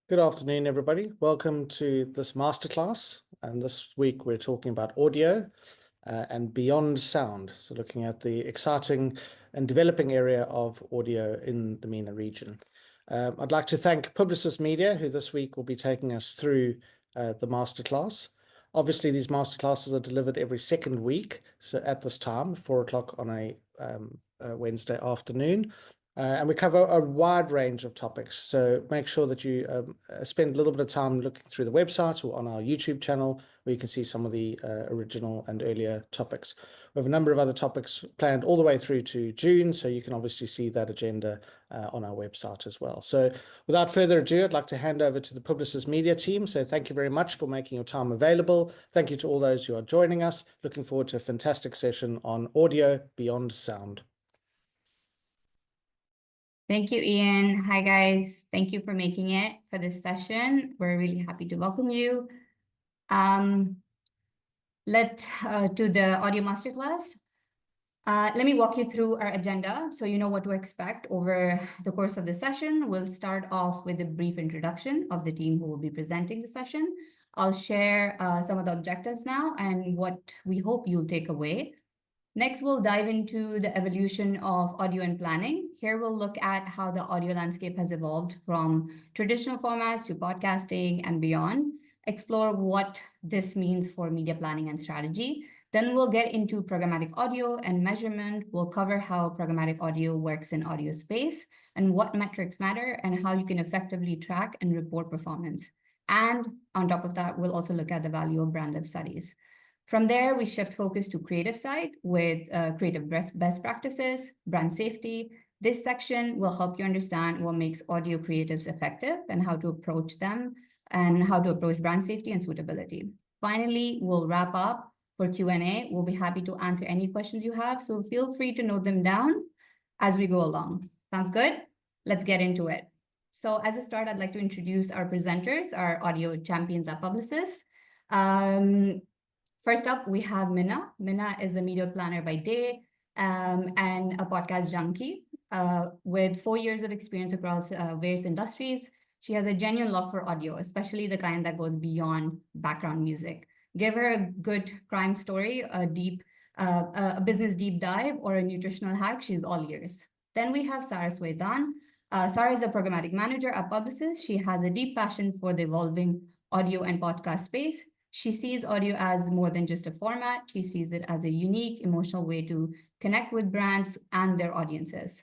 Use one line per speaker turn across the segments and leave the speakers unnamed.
Good afternoon, everybody. Welcome to this masterclass. And this week we're talking about audio and beyond sound. So looking at the exciting and developing area of audio in the MENA region. I'd like to thank Publicis Media, who this week will be taking us through the masterclass. Obviously, these masterclasses are delivered every second week. So at this time, 4 o'clock on a Wednesday afternoon. And we cover a wide range of topics. So make sure that you spend a little bit of time looking through the website or on our YouTube channel, where you can see some of the original and earlier topics. We have a number of other topics planned all the way through to June, so you can obviously see that agenda on our website as well. So without further ado, I'd like to hand over to the Publicis Media team. So thank you very much for making your time available. Thank you to all those who are joining us. Looking forward to a fantastic session on audio beyond sound.
Thank you, Ian. Hi, guys. Thank you for making it for this session. We're really happy to welcome you. Let's do the audio masterclass. Let me walk you through our agenda so you know what to expect over the course of the session. We'll start off with a brief introduction of the team who will be presenting the session. I'll share some of the objectives now and what we hope you'll take away. Next, we'll dive into the evolution of audio and planning. Here, we'll look at how the audio landscape has evolved from traditional formats to podcasting and beyond, explore what this means for media planning and strategy. Then we'll get into programmatic audio and measurement. We'll cover how programmatic audio works in audio space and what metrics matter and how you can effectively track and report performance. And on top of that, we'll also look at the value of brand lift studies. From there, we shift focus to creative side with creative best practices, brand safety. This section will help you understand what makes audio creatives effective and how to approach them and how to approach brand safety and suitability. Finally, we'll wrap up for Q&A. We'll be happy to answer any questions you have, so feel free to note them down as we go along. Sounds good? Let's get into it. So as a start, I'd like to introduce our presenters, our audio champions at Publicis. First up, we have Minna. Minna is a media planner by day and a podcast junkie with 4 years of experience across various industries. She has a genuine love for audio, especially the kind that goes beyond background music. Give her a good crime story, a business deep dive, or a nutritional hack, she's all ears. Then we have Sarah Swethan. Sarah is a programmatic manager at Publicis. She has a deep passion for the evolving audio and podcast space. She sees audio as more than just a format. She sees it as a unique, emotional way to connect with brands and their audiences.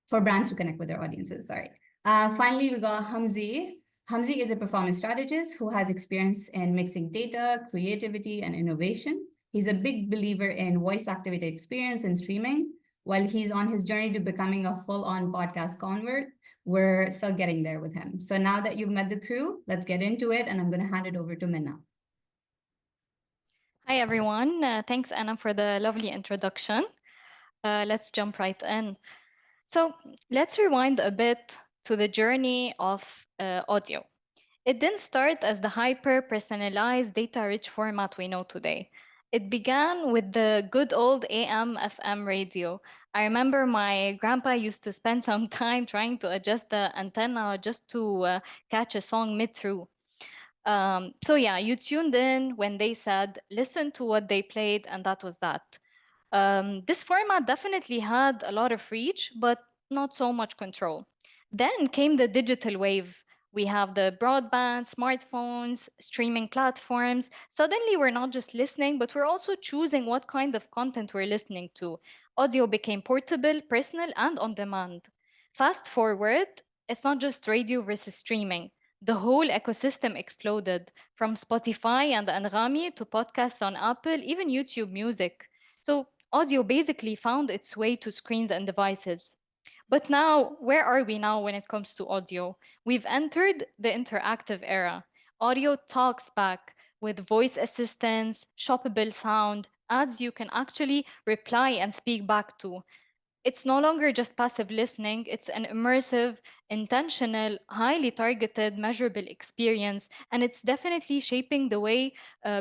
For brands to connect with their audiences, sorry. Finally, we got Hamzi. Hamzi is a performance strategist who has experience in mixing data, creativity, and innovation. He's a big believer in voice-activated experience and streaming. While he's on his journey to becoming a full-on podcast convert, we're still getting there with him. So now that you've met the crew, let's get into it, and I'm going to hand it over to Minna.
Hi, everyone. Thanks, Anna, for the lovely introduction. Let's jump right in. So let's rewind a bit to the journey of audio. It didn't start as the hyper-personalized, data-rich format we know today. It began with the good old AM/FM radio. I remember my grandpa used to spend some time trying to adjust the antenna just to catch a song mid-through. So yeah, you tuned in when they said, listen to what they played, and that was that. This format definitely had a lot of reach, but not so much control. Then came the digital wave. We have the broadband, smartphones, streaming platforms. Suddenly, we're not just listening, but we're also choosing what kind of content we're listening to. Audio became portable, personal, and on demand. Fast forward, it's not just radio versus streaming. The whole ecosystem exploded, from Spotify and Anghami to podcasts on Apple, even YouTube Music. So audio basically found its way to screens and devices. But now, where are we now when it comes to audio? We've entered the interactive era. Audio talks back with voice assistants, shoppable sound, ads you can actually reply and speak back to. It's no longer just passive listening, it's an immersive, intentional, highly targeted, measurable experience, and it's definitely shaping the way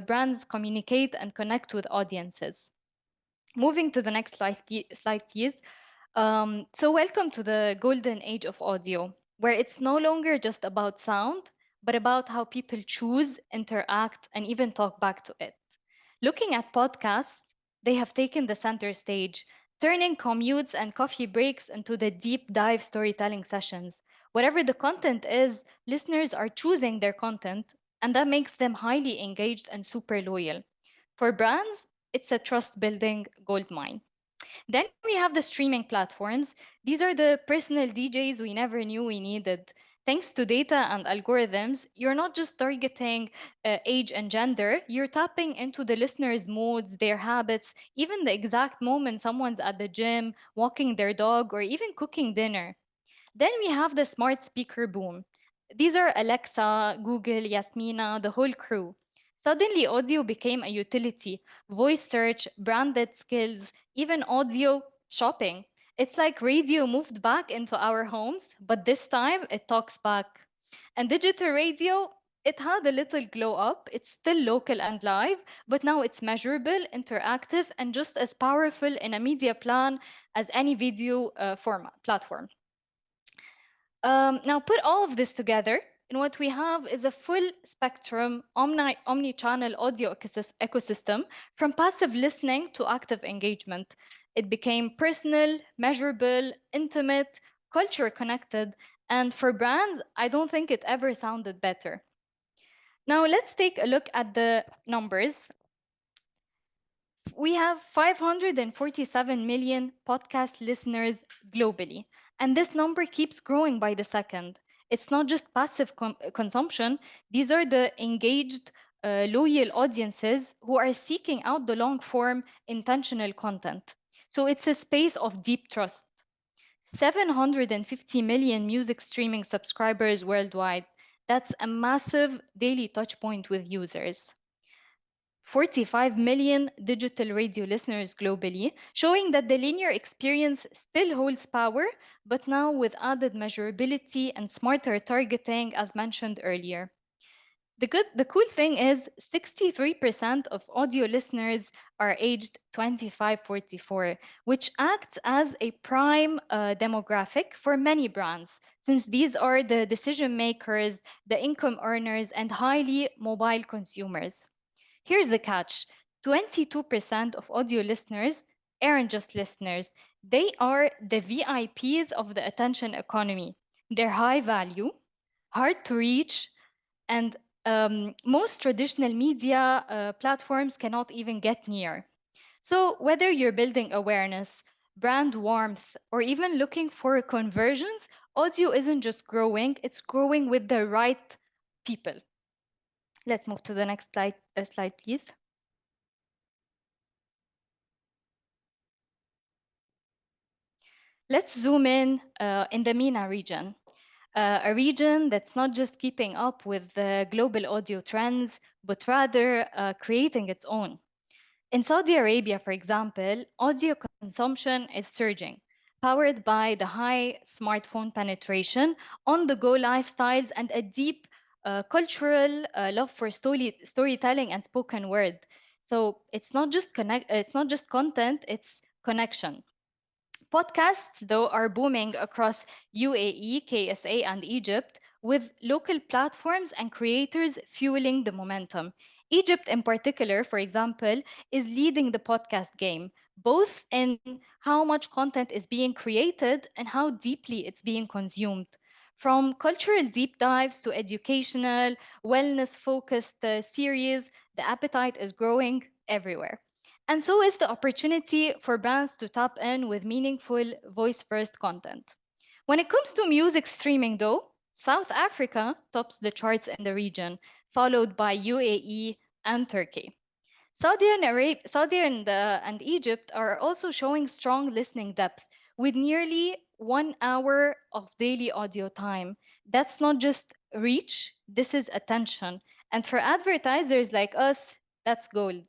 brands communicate and connect with audiences. Moving to the next slide, please. So welcome to the golden age of audio. where it's no longer just about sound, but about how people choose, interact, and even talk back to it. Looking at podcasts, they have taken the center stage, turning commutes and coffee breaks into the deep dive storytelling sessions. Whatever the content is, listeners are choosing their content, and that makes them highly engaged and super loyal. For brands, it's a trust building goldmine. Then we have the streaming platforms. These are the personal DJs we never knew we needed. Thanks to data and algorithms, you're not just targeting age and gender, you're tapping into the listeners' moods, their habits, even the exact moment someone's at the gym, walking their dog, or even cooking dinner. Then we have the smart speaker boom. These are Alexa, Google, Yasmina, the whole crew. Suddenly, audio became a utility, voice search, branded skills, even audio shopping. It's like radio moved back into our homes, but this time it talks back. And digital radio, it had a little glow up. It's still local and live, but now it's measurable, interactive, and just as powerful in a media plan as any video format platform. Now put all of this together, and what we have is a full spectrum omni-channel audio ecosystem from passive listening to active engagement. It became personal, measurable, intimate, culture connected, and for brands, I don't think it ever sounded better. Now let's take a look at the numbers. We have 547 million podcast listeners globally, and this number keeps growing by the second. It's not just passive consumption, these are the engaged, loyal audiences who are seeking out the long form, intentional content. So it's a space of deep trust. 750 million music streaming subscribers worldwide. That's a massive daily touchpoint with users. 45 million digital radio listeners globally, showing that the linear experience still holds power, but now with added measurability and smarter targeting, as mentioned earlier. The cool thing is 63% of audio listeners are aged 25-44, which acts as a prime demographic for many brands, since these are the decision makers, the income earners, and highly mobile consumers. Here's the catch: 22% of audio listeners aren't just listeners, they are the VIPs of the attention economy. They're high value, hard to reach, and most traditional media platforms cannot even get near. So, whether you're building awareness, brand warmth, or even looking for conversions, audio isn't just growing, it's growing with the right people. Let's move to the next slide, please. Let's zoom in the MENA region, a region that's not just keeping up with the global audio trends, but rather creating its own. In Saudi Arabia, for example, audio consumption is surging, powered by the high smartphone penetration, on-the-go lifestyles, and a deep cultural love for storytelling and spoken word. So it's not just content; it's connection. Podcasts, though, are booming across UAE, KSA, and Egypt, with local platforms and creators fueling the momentum. Egypt, in particular, for example, is leading the podcast game, both in how much content is being created and how deeply it's being consumed. From cultural deep dives to educational, wellness focused series, the appetite is growing everywhere. And so is the opportunity for brands to tap in with meaningful voice first content. When it comes to music streaming, though, South Africa tops the charts in the region, followed by UAE and Turkey. Saudi and Egypt are also showing strong listening depth with nearly 1 hour of daily audio time. That's not just reach, this is attention. And for advertisers like us, that's gold.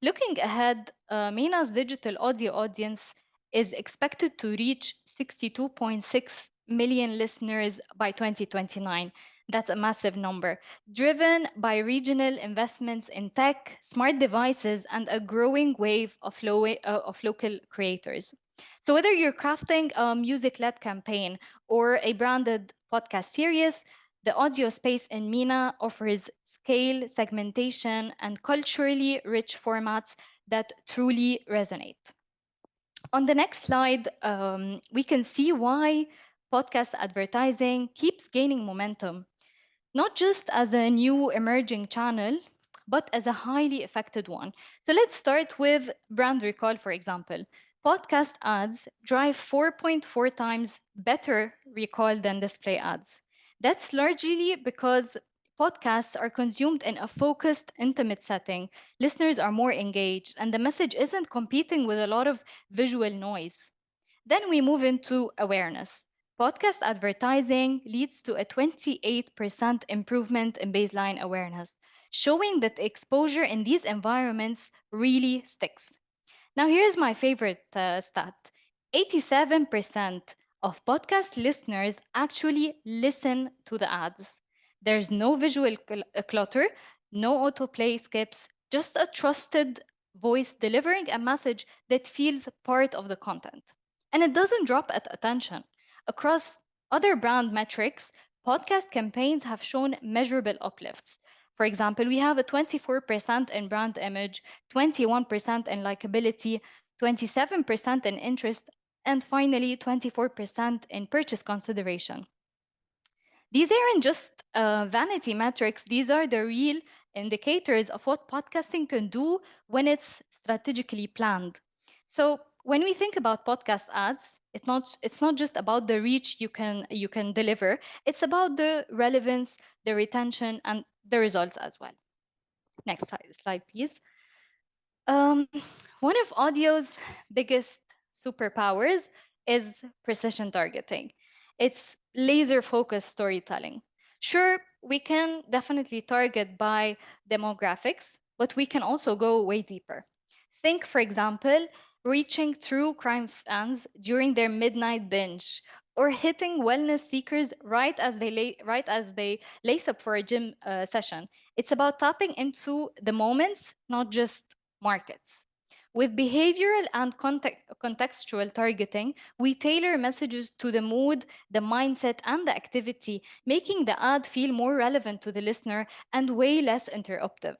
Looking ahead, MENA's digital audio audience is expected to reach 62.6 million listeners by 2029. That's a massive number, driven by regional investments in tech, smart devices, and a growing wave of local creators. So whether you're crafting a music-led campaign or a branded podcast series, the audio space in MENA offers scale, segmentation, and culturally rich formats that truly resonate. On the next slide, we can see why podcast advertising keeps gaining momentum, not just as a new emerging channel, but as a highly affected one. So let's start with brand recall, for example. Podcast ads drive 4.4 times better recall than display ads. That's largely because podcasts are consumed in a focused, intimate setting. Listeners are more engaged, and the message isn't competing with a lot of visual noise. Then we move into awareness. Podcast advertising leads to a 28% improvement in baseline awareness, showing that exposure in these environments really sticks. Now, here's my favorite stat: 87% of podcast listeners actually listen to the ads. There's no visual clutter, no autoplay skips, just a trusted voice delivering a message that feels part of the content. And it doesn't drop at attention. Across other brand metrics, podcast campaigns have shown measurable uplifts. For example, we have a 24% in brand image, 21% in likability, 27% in interest, and finally 24% in purchase consideration. These aren't just vanity metrics, these are the real indicators of what podcasting can do when it's strategically planned. So when we think about podcast ads, it's not just about the reach you can deliver, it's about the relevance, the retention, and the results as well. Next slide, please. Um, One of audio's biggest superpowers is precision targeting. It's laser focused storytelling. Sure, we can definitely target by demographics, but we can also go way deeper. Think, for example, reaching true crime fans during their midnight binge, or hitting wellness seekers right as they lace up for a gym session. It's about tapping into the moments, not just markets. With behavioral and contextual targeting, we tailor messages to the mood, the mindset, and the activity, making the ad feel more relevant to the listener and way less interruptive.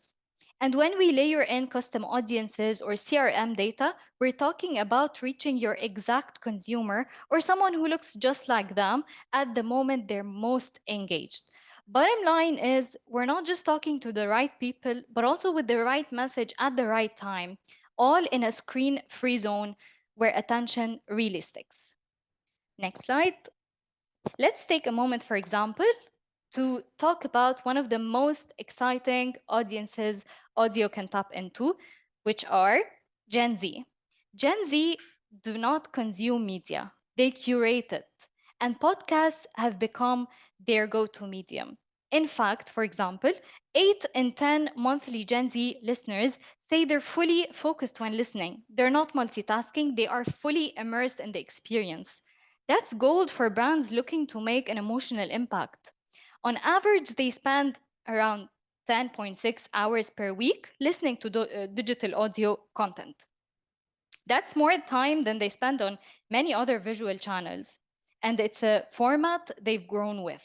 And when we layer in custom audiences or CRM data, we're talking about reaching your exact consumer or someone who looks just like them at the moment they're most engaged. Bottom line is, we're not just talking to the right people, but also with the right message at the right time, all in a screen free zone where attention really sticks. Next slide. Let's take a moment, for example, to talk about one of the most exciting audiences audio can tap into, which are Gen Z. Gen Z do not consume media, they curate it. And podcasts have become their go to medium. In fact, for example, 8 in 10 monthly Gen Z listeners say they're fully focused when listening. They're not multitasking, they are fully immersed in the experience. That's gold for brands looking to make an emotional impact. On average, they spend around 10.6 hours per week listening to digital audio content. That's more time than they spend on many other visual channels. And it's a format they've grown with.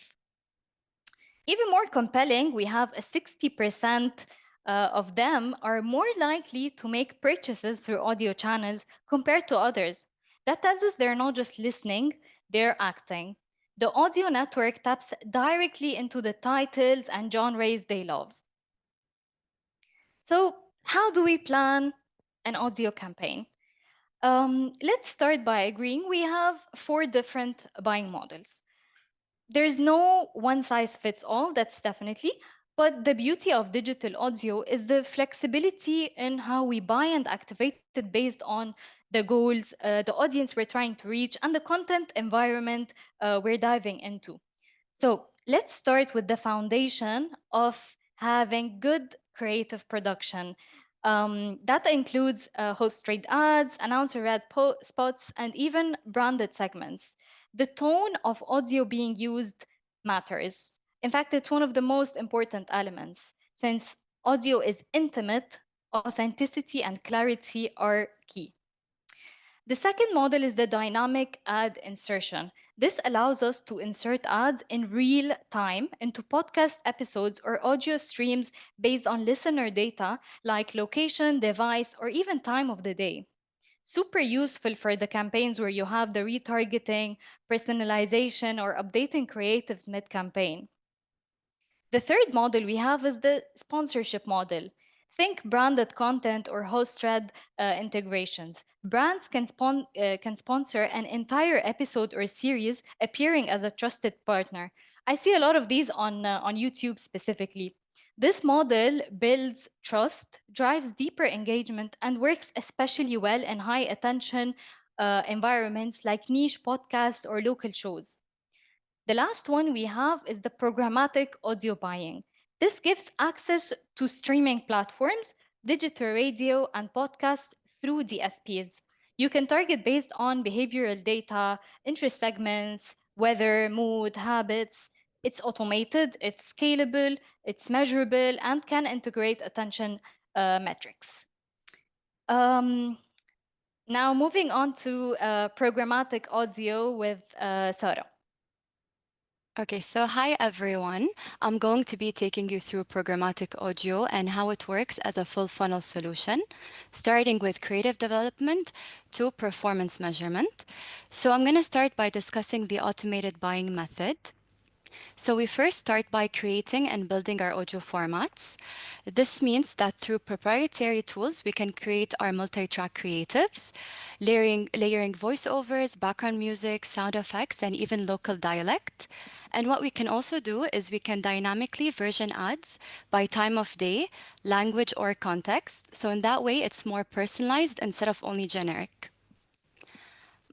Even more compelling, we have a 60% of them are more likely to make purchases through audio channels compared to others. That tells us they're not just listening, they're acting. The audio network taps directly into the titles and genres they love. So, how do we plan an audio campaign? Let's start by agreeing we have 4 different buying models. There's no one size fits all, that's definitely, but the beauty of digital audio is the flexibility in how we buy and activate it based on the goals, the audience we're trying to reach, and the content environment we're diving into. So let's start with the foundation of having good creative production. That includes host read ads, announcer read spots, and even branded segments. The tone of audio being used matters. In fact, it's one of the most important elements. Since audio is intimate, authenticity and clarity are key. The second model is the dynamic ad insertion. This allows us to insert ads in real time into podcast episodes or audio streams based on listener data like location, device, or even time of the day. Super useful for the campaigns where you have the retargeting, personalization, or updating creatives mid-campaign. The third model we have is the sponsorship model. Think branded content or host-read integrations. Brands can sponsor an entire episode or series appearing as a trusted partner. I see a lot of these on YouTube specifically. This model builds trust, drives deeper engagement, and works especially well in high attention environments like niche podcasts or local shows. The last one we have is the programmatic audio buying. This gives access to streaming platforms, digital radio, and podcasts through DSPs. You can target based on behavioral data, interest segments, weather, mood, habits. It's automated, it's scalable, it's measurable, and can integrate attention metrics. Now, moving on to programmatic audio with Sarah.
Okay, so hi everyone. I'm going to be taking you through programmatic audio and how it works as a full funnel solution, starting with creative development to performance measurement. So I'm going to start by discussing the automated buying method. So we first start by creating and building our audio formats. This means that through proprietary tools, we can create our multi-track creatives, layering voiceovers, background music, sound effects, and even local dialect. And what we can also do is we can dynamically version ads by time of day, language, or context. So in that way, it's more personalized instead of only generic.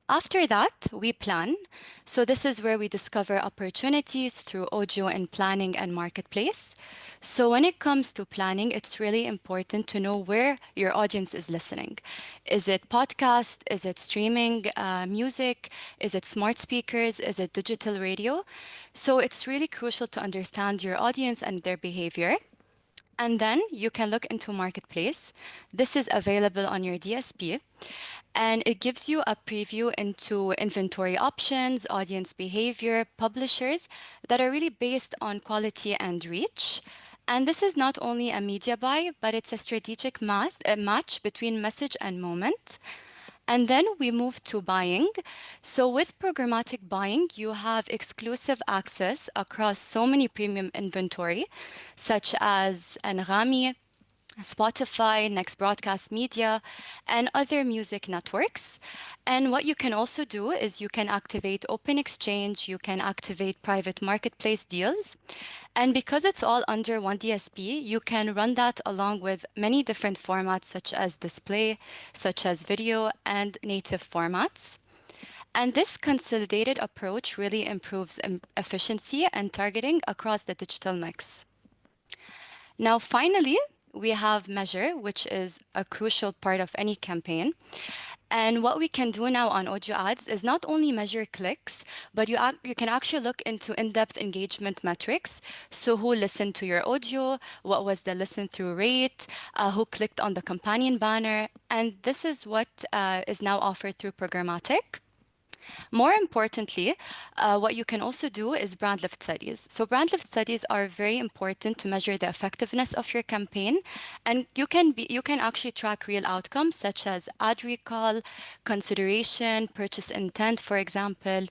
After that, we plan. So this is where we discover opportunities through audio and planning and marketplace. So when it comes to planning, it's really important to know where your audience is listening. Is it podcast? Is it streaming music? Is it smart speakers? Is it digital radio? So it's really crucial to understand your audience and their behavior. And then you can look into Marketplace. This is available on your DSP, and it gives you a preview into inventory options, audience behavior, publishers that are really based on quality and reach. And this is not only a media buy, but it's a strategic match between message and moment. And then we move to buying. So with programmatic buying, you have exclusive access across so many premium inventory, such as Anghami, Spotify, Next Broadcast Media, and other music networks. And what you can also do is you can activate open exchange, you can activate private marketplace deals. And because it's all under one DSP, you can run that along with many different formats such as display, such as video, and native formats. And this consolidated approach really improves efficiency and targeting across the digital mix. Now, finally, we have measure, which is a crucial part of any campaign. And what we can do now on audio ads is not only measure clicks, but you can actually look into in-depth engagement metrics. So who listened to your audio, what was the listen through rate, who clicked on the companion banner. And this is what is now offered through programmatic. More importantly, what you can also do is brand lift studies. So brand lift studies are very important to measure the effectiveness of your campaign, and you can actually track real outcomes such as ad recall, consideration, purchase intent, for example.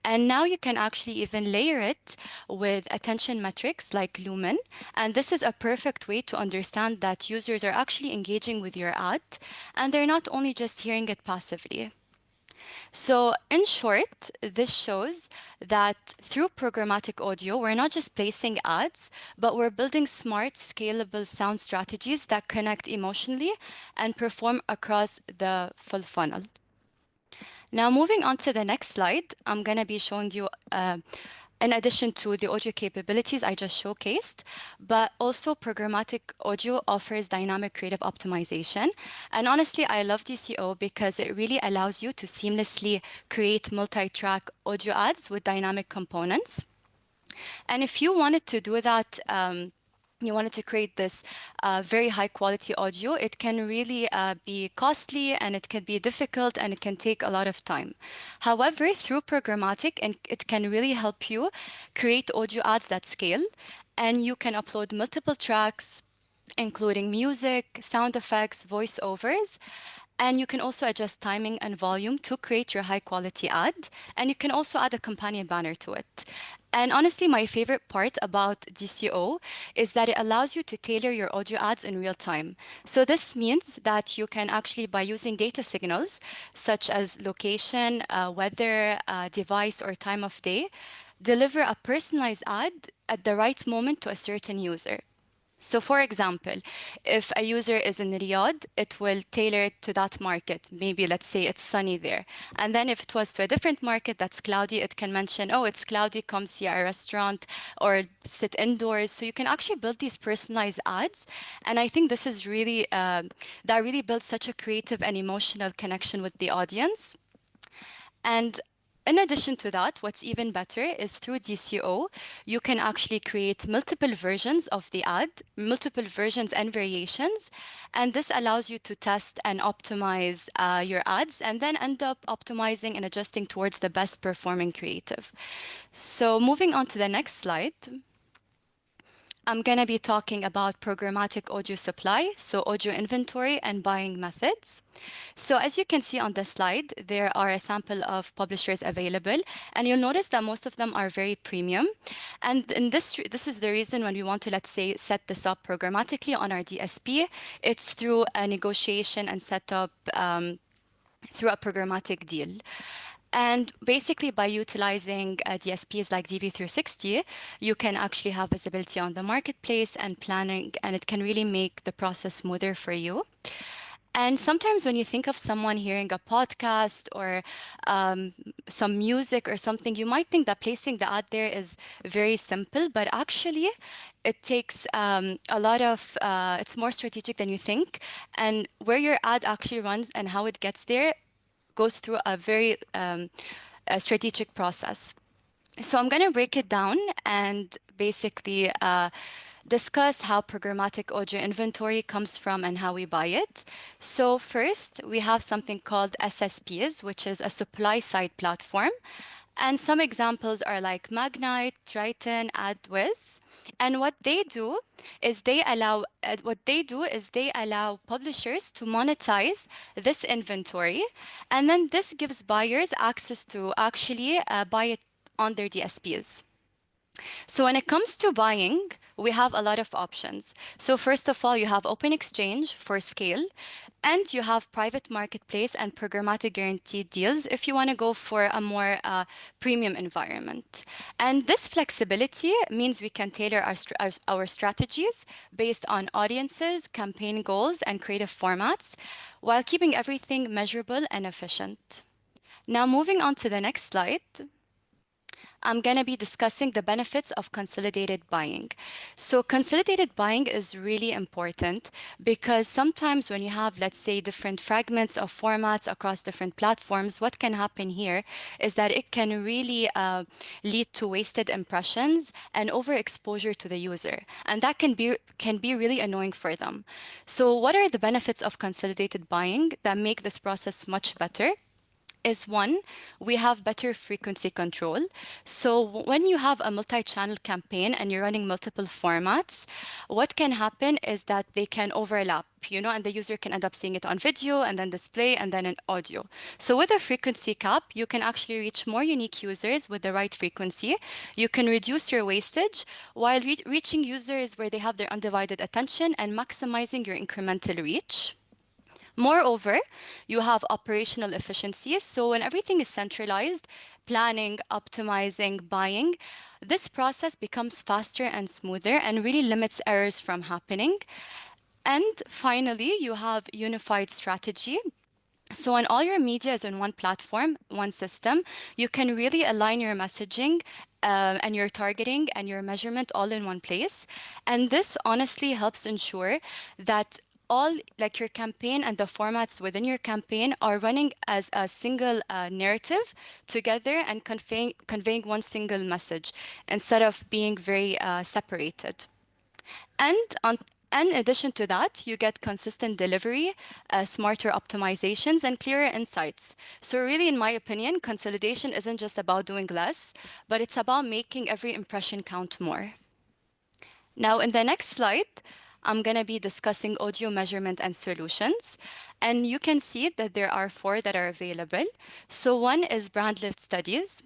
And now you can actually even layer it with attention metrics like Lumen. And this is a perfect way to understand that users are actually engaging with your ad and they're not only just hearing it passively. So in short, this shows that through programmatic audio, we're not just placing ads, but we're building smart, scalable sound strategies that connect emotionally and perform across the full funnel. Now, moving on to the next slide, I'm going to be showing you in addition to the audio capabilities I just showcased, but also programmatic audio offers dynamic creative optimization. And honestly, I love DCO because it really allows you to seamlessly create multi-track audio ads with dynamic components. And if you wanted to do that you wanted to create this very high quality audio, it can really be costly, and it can be difficult, and it can take a lot of time. However, through programmatic, and it can really help you create audio ads that scale, and you can upload multiple tracks, including music, sound effects, voiceovers. And you can also adjust timing and volume to create your high quality ad. And you can also add a companion banner to it. And honestly, my favorite part about DCO is that it allows you to tailor your audio ads in real time. So this means that you can actually, by using data signals such as location, weather, device, or time of day, deliver a personalized ad at the right moment to a certain user. So for example, if a user is in Riyadh, it will tailor it to that market. Maybe let's say it's sunny there. And then if it was to a different market that's cloudy, it can mention, oh, it's cloudy, come see our restaurant or sit indoors. So you can actually build these personalized ads. And I think this is really, that really builds such a creative and emotional connection with the audience. And in addition to that, what's even better is through DCO, you can actually create multiple versions of the ad, multiple versions and variations. And this allows you to test and optimize your ads, and then end up optimizing and adjusting towards the best performing creative. So moving on to the next slide. I'm going to be talking about programmatic audio supply, so audio inventory and buying methods. So as you can see on the slide, there are a sample of publishers available, and you'll notice that most of them are very premium. And in this is the reason when we want to, let's say, set this up programmatically on our DSP, it's through a negotiation and setup through a programmatic deal. And basically, by utilizing DSPs like DV360, you can actually have visibility on the marketplace and planning, and it can really make the process smoother for you. And sometimes when you think of someone hearing a podcast or some music or something, you might think that placing the ad there is very simple, but actually it takes a lot of, it's more strategic than you think. And where your ad actually runs and how it gets there goes through a very strategic process. So I'm going to break it down and basically discuss how programmatic audio inventory comes from and how we buy it. So first, we have something called SSPs, which is a supply side platform. And some examples are like Magnite, Triton, AdWiz. And what they do is they allow publishers to monetize this inventory, and then this gives buyers access to actually buy it on their DSPs. So when it comes to buying, we have a lot of options. So first of all, you have open exchange for scale, and you have private marketplace and programmatic guaranteed deals if you want to go for a more premium environment. And this flexibility means we can tailor our strategies based on audiences, campaign goals, and creative formats, while keeping everything measurable and efficient. Now, moving on to the next slide. I'm going to be discussing the benefits of consolidated buying. So consolidated buying is really important because sometimes when you have, let's say, different fragments of formats across different platforms, what can happen here is that it can really lead to wasted impressions and overexposure to the user. And that can be really annoying for them. So what are the benefits of consolidated buying that make this process much better? Is one, we have better frequency control. So when you have a multi-channel campaign and you're running multiple formats, what can happen is that they can overlap, and the user can end up seeing it on video and then display and then in audio. So with a frequency cap, you can actually reach more unique users with the right frequency. You can reduce your wastage while reaching users where they have their undivided attention and maximizing your incremental reach. Moreover, you have operational efficiencies. So when everything is centralized, planning, optimizing, buying, this process becomes faster and smoother and really limits errors from happening. And finally, you have unified strategy. So when all your media is in one platform, one system, you can really align your messaging and your targeting and your measurement all in one place. And this honestly helps ensure that all like your campaign and the formats within your campaign are running as a single narrative together and conveying one single message instead of being very separated. And in addition to that, you get consistent delivery, smarter optimizations, and clearer insights. So really, in my opinion, consolidation isn't just about doing less, but it's about making every impression count more. Now, in the next slide, I'm going to be discussing audio measurement and solutions. And you can see that there are 4 that are available. So one is brand lift studies.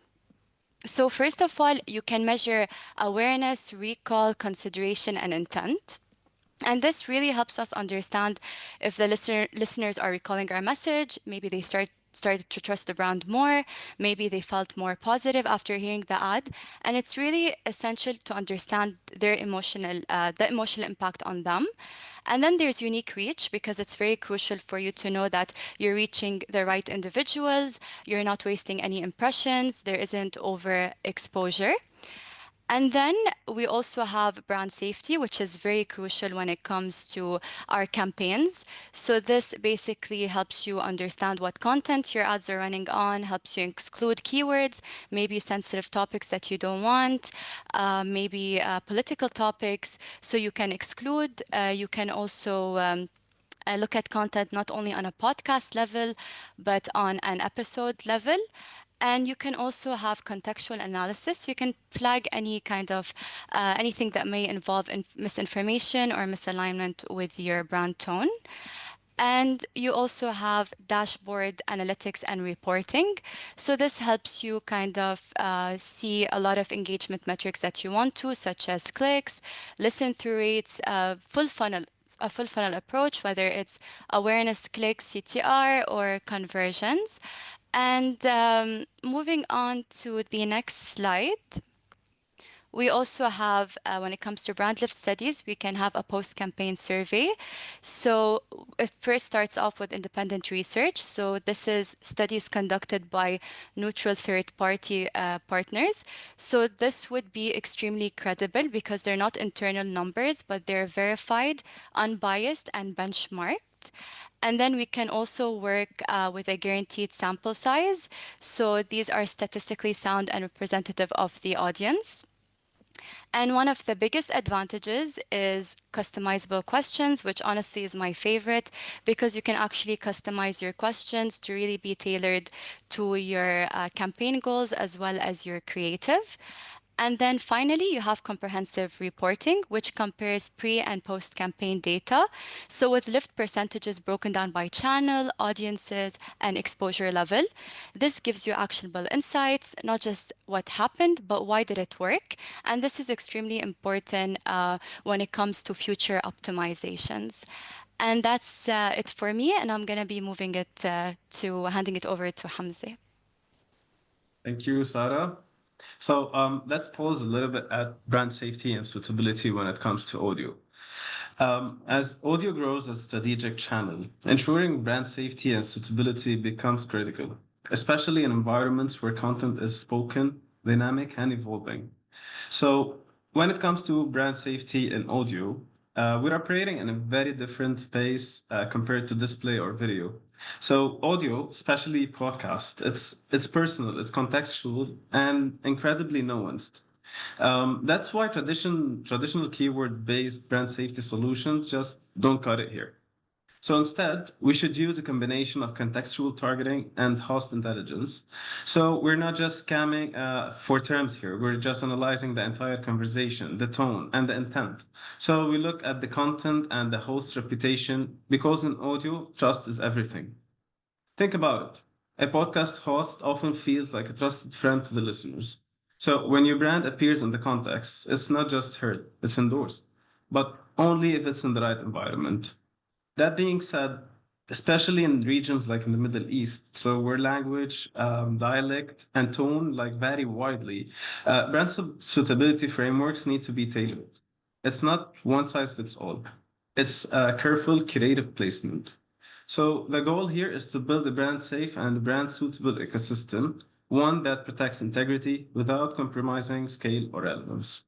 So first of all, you can measure awareness, recall, consideration, and intent. And this really helps us understand if the listeners are recalling our message, maybe they started to trust the brand more, maybe they felt more positive after hearing the ad. And it's really essential to understand their the emotional impact on them. And then there's unique reach, because it's very crucial for you to know that you're reaching the right individuals, you're not wasting any impressions, there isn't overexposure. And then we also have brand safety, which is very crucial when it comes to our campaigns. So this basically helps you understand what content your ads are running on, helps you exclude keywords, maybe sensitive topics that you don't want, maybe political topics. So you can exclude. You can also look at content not only on a podcast level, but on an episode level. And you can also have contextual analysis. You can flag any kind of anything that may involve misinformation or misalignment with your brand tone. And you also have dashboard analytics and reporting. So this helps you kind of see a lot of engagement metrics that you want to, such as clicks, listen through rates, a full funnel approach, whether it's awareness, clicks, CTR, or conversions. And moving on to the next slide, we also have, when it comes to brand lift studies, we can have a post-campaign survey. So it first starts off with independent research. So this is studies conducted by neutral third-party partners. So this would be extremely credible because they're not internal numbers, but they're verified, unbiased, and benchmarked. And then we can also work with a guaranteed sample size. So these are statistically sound and representative of the audience. And one of the biggest advantages is customizable questions, which honestly is my favorite, because you can actually customize your questions to really be tailored to your campaign goals as well as your creative. And then finally, you have comprehensive reporting, which compares pre and post campaign data. So with lift percentages broken down by channel, audiences, and exposure level, this gives you actionable insights, not just what happened, but why did it work? And this is extremely important when it comes to future optimizations. And that's it for me. And I'm going to be moving it to handing it over to Hamza.
Thank you, Sarah. So let's pause a little bit at brand safety and suitability when it comes to audio. As audio grows as a strategic channel, ensuring brand safety and suitability becomes critical, especially in environments where content is spoken, dynamic, and evolving. So when it comes to brand safety in audio, we're operating in a very different space compared to display or video. So audio, especially podcast, it's personal, it's contextual, and incredibly nuanced. That's why traditional keyword-based brand safety solutions just don't cut it here. So instead, we should use a combination of contextual targeting and host intelligence. So we're not just scamming for terms here. We're just analyzing the entire conversation, the tone, and the intent. So we look at the content and the host's reputation, because in audio, trust is everything. Think about it. A podcast host often feels like a trusted friend to the listeners. So when your brand appears in the context, it's not just heard, it's endorsed, but only if it's in the right environment. That being said, especially in regions like in the Middle East, so where language, dialect, and tone vary widely, brand suitability frameworks need to be tailored. It's not one size fits all. It's a careful, creative placement. So the goal here is to build a brand safe and brand suitable ecosystem, one that protects integrity without compromising scale or relevance.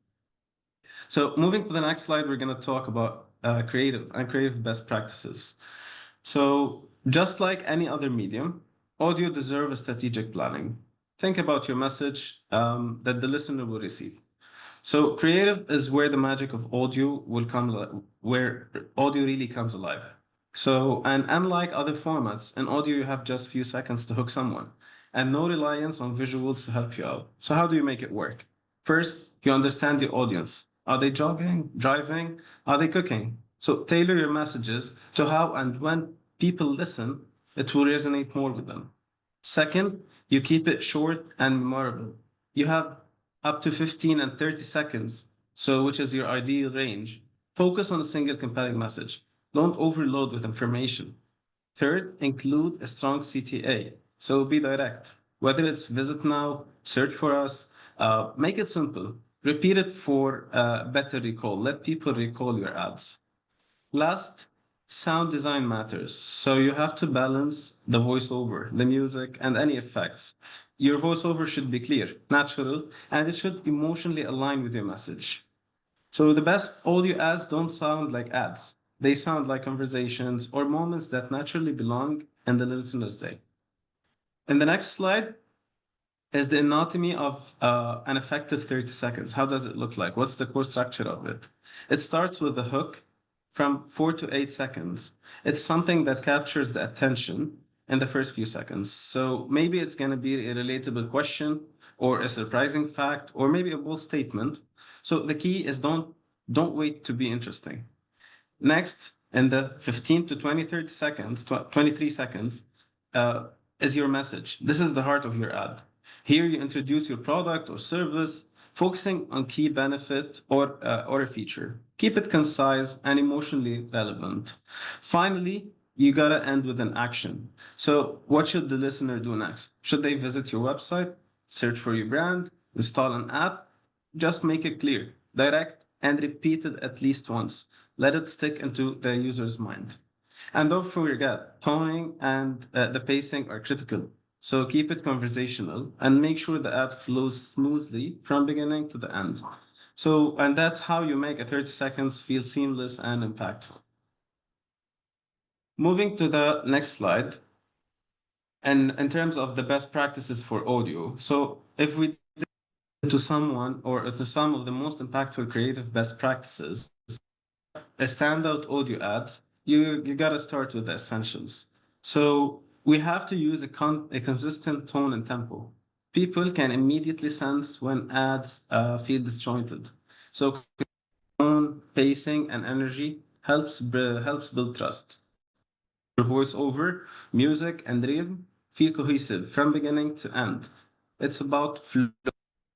So moving to the next slide, we're going to talk about creative best practices. So just like any other medium, audio deserves strategic planning. Think about your message that the listener will receive. So creative is where the magic of audio will come, where audio really comes alive. So, and unlike other formats, in audio you have just few seconds to hook someone and no reliance on visuals to help you out. So how do you make it work? First, you understand your audience. Are they jogging, driving? Are they cooking? So tailor your messages to how and when people listen, it will resonate more with them. Second, you keep it short and memorable. You have up to 15 and 30 seconds, so which is your ideal range. Focus on a single compelling message. Don't overload with information. Third, include a strong CTA. So be direct. Whether it's visit now, search for us, make it simple. Repeat it for better recall. Let people recall your ads. Last, sound design matters. So you have to balance the voiceover, the music, and any effects. Your voiceover should be clear, natural, and it should emotionally align with your message. So the best audio ads don't sound like ads. They sound like conversations or moments that naturally belong in the listener's day. In the next slide is the anatomy of an effective 30 seconds. How does it look like? What's the core structure of it? It starts with the hook from 4 to 8 seconds. It's something that captures the attention in the first few seconds. So maybe it's going to be a relatable question or a surprising fact or maybe a bold statement. So the key is don't wait to be interesting. Next, in the 15 to 20, 30 seconds, 23 seconds, uh, is your message. This is the heart of your ad. Here you introduce your product or service, focusing on key benefit or a feature. Keep it concise and emotionally relevant. Finally, you gotta end with an action. So what should the listener do next? Should they visit your website, search for your brand, install an app? Just make it clear, direct, and repeat it at least once. Let it stick into the user's mind. And don't forget, toning and the pacing are critical. So keep it conversational and make sure the ad flows smoothly from beginning to the end. So, and that's how you make a 30 seconds feel seamless and impactful. Moving to the next slide, and in terms of the best practices for audio. So if we to someone or to some of the most impactful creative best practices, a standout audio ads, you gotta start with the essentials. So we have to use a consistent tone and tempo. People can immediately sense when ads feel disjointed. So tone, pacing, and energy helps build trust. Your voiceover, music, and rhythm feel cohesive from beginning to end. It's about flow.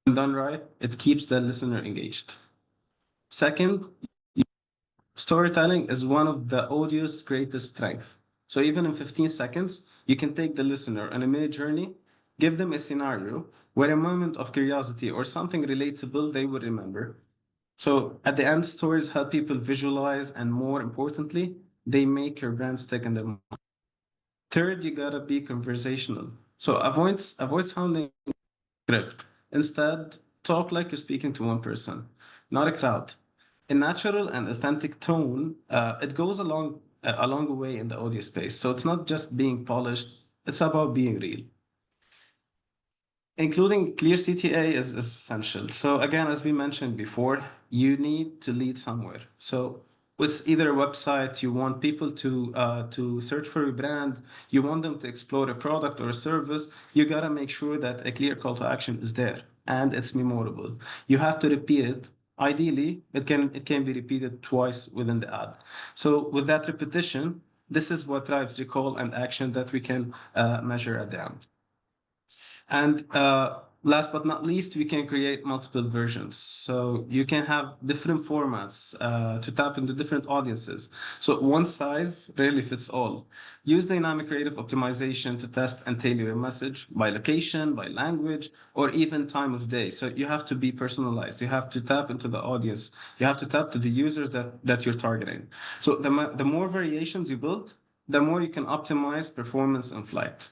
Done right, it keeps the listener engaged. Second, storytelling is one of the audio's greatest strengths. So even in 15 seconds, you can take the listener on a mini journey, give them a scenario where a moment of curiosity or something relatable they will remember. So at the end, stories help people visualize, and more importantly, they make your brand stick in their mind. Third, you gotta be conversational. So avoid sounding script. Instead, talk like you're speaking to one person, not a crowd. A natural and authentic tone, it goes a long way in the audio space. So it's not just being polished, it's about being real. Including clear CTA is essential. So again, as we mentioned before, you need to lead somewhere. So it's either a website, you want people to search for a brand, you want them to explore a product or a service, you gotta make sure that a clear call to action is there and it's memorable. You have to repeat it. Ideally, it can be repeated twice within the ad. So with that repetition, this is what drives recall and action that we can measure at the end. And last but not least, we can create multiple versions. So you can have different formats to tap into different audiences. So one size rarely fits all. Use dynamic creative optimization to test and tailor your message by location, by language, or even time of day. So you have to be personalized. You have to tap into the audience. You have to tap to the users that you're targeting. So the more variations you build, the more you can optimize performance in flight.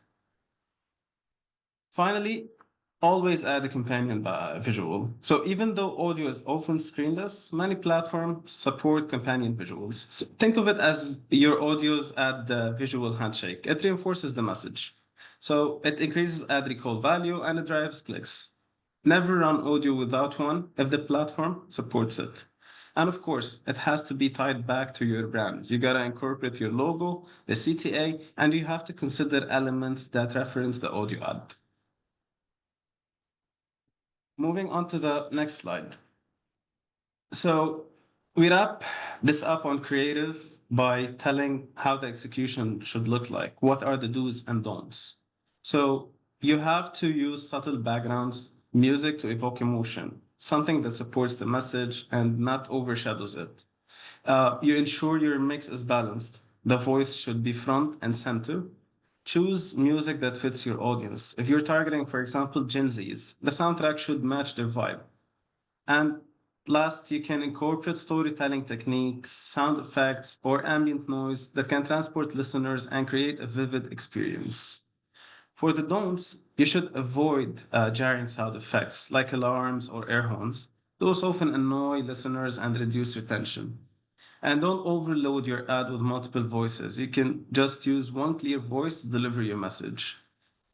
Finally, always add a companion visual. So even though audio is often screenless, many platforms support companion visuals. So think of it as your audios add the visual handshake. It reinforces the message. So it increases ad recall value and it drives clicks. Never run audio without one if the platform supports it. And of course, it has to be tied back to your brand. You got to incorporate your logo, the CTA, and you have to consider elements that reference the audio ad. Moving on to the next slide. So we wrap this up on creative by telling how the execution should look like. What are the do's and don'ts? So you have to use subtle backgrounds, music to evoke emotion, something that supports the message and not overshadows it. You ensure your mix is balanced. The voice should be front and center. Choose music that fits your audience. If you're targeting, for example, Gen Zs, the soundtrack should match their vibe. And last, you can incorporate storytelling techniques, sound effects, or ambient noise that can transport listeners and create a vivid experience. For the don'ts, you should avoid jarring sound effects like alarms or air horns. Those often annoy listeners and reduce retention. And don't overload your ad with multiple voices. You can just use one clear voice to deliver your message.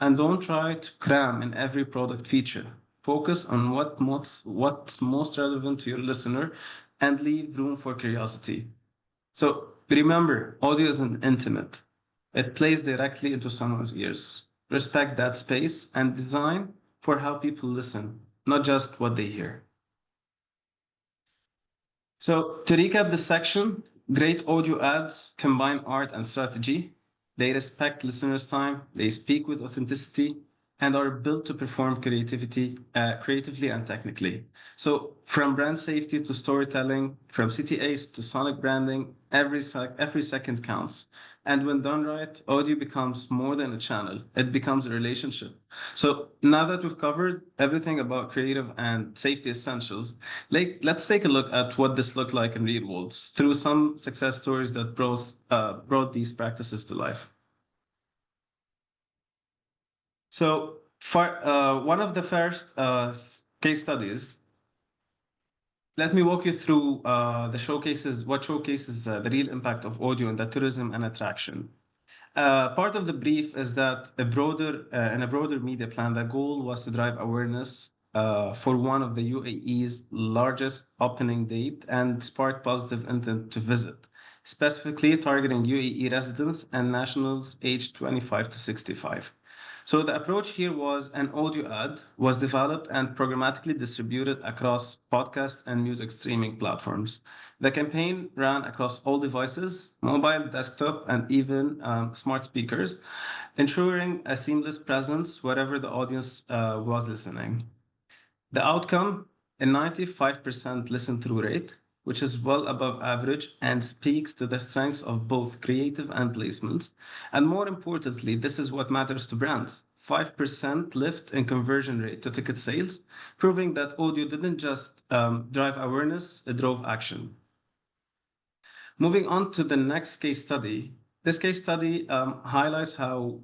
And don't try to cram in every product feature. Focus on what's most relevant to your listener and leave room for curiosity. So remember, audio isn't intimate. It plays directly into someone's ears. Respect that space and design for how people listen, not just what they hear. So to recap this section, great audio ads combine art and strategy. They respect listeners' time, they speak with authenticity, and are built to perform creatively and technically. So from brand safety to storytelling, from CTAs to sonic branding, every second counts. And when done right, audio becomes more than a channel, it becomes a relationship. So now that we've covered everything about creative and safety essentials, let's take a look at what this looked like in real world through some success stories that brought these practices to life. So for one of the first case studies, let me walk you through what showcases the real impact of audio in the tourism and attraction. Part of the brief is that in a broader media plan, the goal was to drive awareness for one of the UAE's largest opening date and spark positive intent to visit, specifically targeting UAE residents and nationals aged 25 to 65. So the approach here was an audio ad was developed and programmatically distributed across podcast and music streaming platforms. The campaign ran across all devices, mobile, desktop, and even smart speakers, ensuring a seamless presence wherever the audience was listening. The outcome, a 95% listen through rate, which is well above average and speaks to the strengths of both creative and placements. And more importantly, this is what matters to brands. 5% lift in conversion rate to ticket sales, proving that audio didn't just drive awareness, it drove action. Moving on to the next case study. This case study highlights how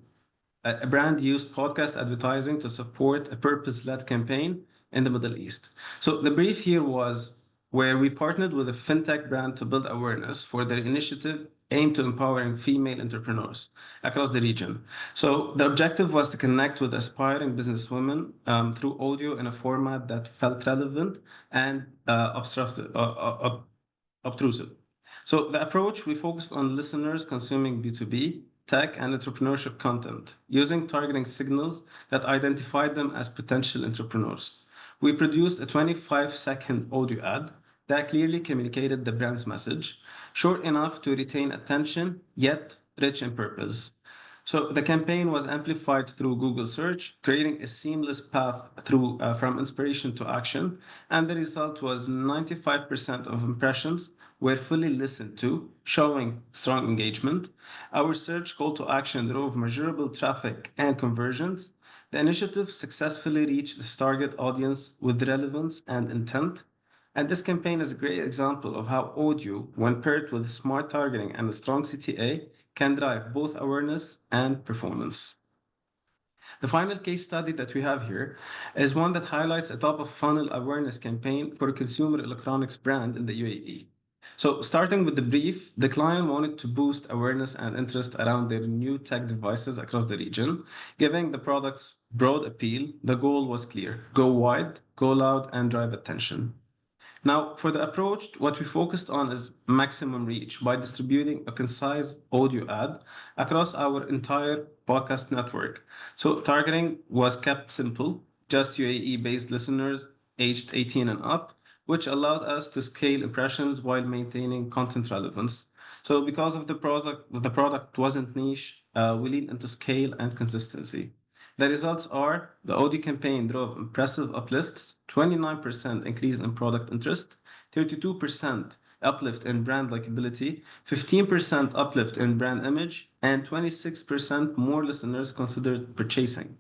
a brand used podcast advertising to support a purpose-led campaign in the Middle East. So the brief here was where we partnered with a fintech brand to build awareness for their initiative aimed to empowering female entrepreneurs across the region. So the objective was to connect with aspiring businesswomen through audio in a format that felt relevant and obtrusive. So the approach, we focused on listeners consuming B2B, tech, and entrepreneurship content, using targeting signals that identified them as potential entrepreneurs. We produced a 25-second audio ad that clearly communicated the brand's message, short enough to retain attention, yet rich in purpose. So the campaign was amplified through Google search, creating a seamless path from inspiration to action. And the result was 95% of impressions were fully listened to, showing strong engagement. Our search call to action drove measurable traffic and conversions. The initiative successfully reached its target audience with relevance and intent. And this campaign is a great example of how audio, when paired with smart targeting and a strong CTA, can drive both awareness and performance. The final case study that we have here is one that highlights a top of funnel awareness campaign for a consumer electronics brand in the UAE. So starting with the brief, the client wanted to boost awareness and interest around their new tech devices across the region, giving the products broad appeal. The goal was clear: go wide, go loud, and drive attention. Now, for the approach, what we focused on is maximum reach by distributing a concise audio ad across our entire podcast network. So, targeting was kept simple, just UAE-based listeners aged 18 and up, which allowed us to scale impressions while maintaining content relevance. So, because of the product wasn't niche, we leaned into scale and consistency. The results are the Audi campaign drove impressive uplifts, 29% increase in product interest, 32% uplift in brand likability, 15% uplift in brand image, and 26% more listeners considered purchasing.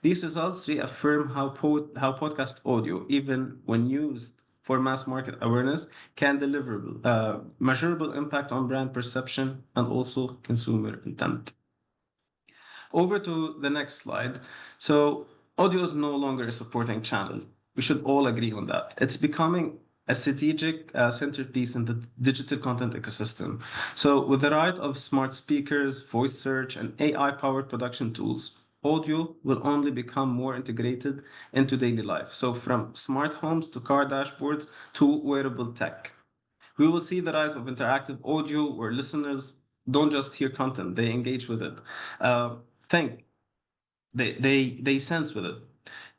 These results reaffirm how podcast audio, even when used for mass market awareness, can deliver measurable impact on brand perception and also consumer intent. Over to the next slide. So audio is no longer a supporting channel. We should all agree on that. It's becoming a strategic centerpiece in the digital content ecosystem. So with the rise of smart speakers, voice search, and AI-powered production tools, audio will only become more integrated into daily life. So from smart homes to car dashboards to wearable tech. We will see the rise of interactive audio where listeners don't just hear content, they engage with it. Think, they sense with it.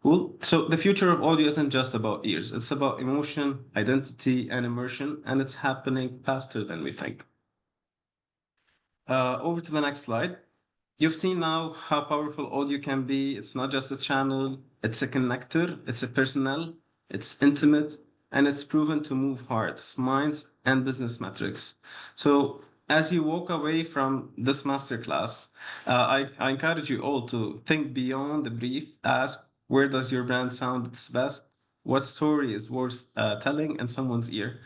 Well, so the future of audio isn't just about ears, it's about emotion, identity, and immersion, and it's happening faster than we think. Over to the next slide. You've seen now how powerful audio can be. It's not just a channel, it's a connector, it's a personnel, it's intimate, and it's proven to move hearts, minds, and business metrics. So, as you walk away from this masterclass, I encourage you all to think beyond the brief. Ask, where does your brand sound its best? What story is worth telling in someone's ear?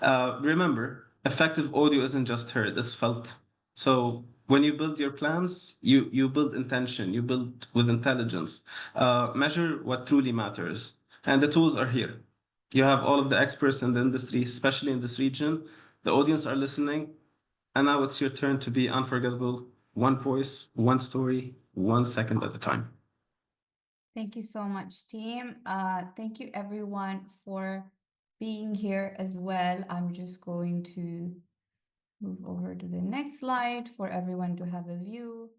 Remember, effective audio isn't just heard, it's felt. So when you build your plans, you build intention, you build with intelligence. Measure what truly matters. And the tools are here. You have all of the experts in the industry, especially in this region. The audience are listening. And now it's your turn to be unforgettable. One voice, one story, 1 second at a time.
Thank you so much, team. Thank you everyone for being here as well. I'm just going to move over to the next slide for everyone to have a view.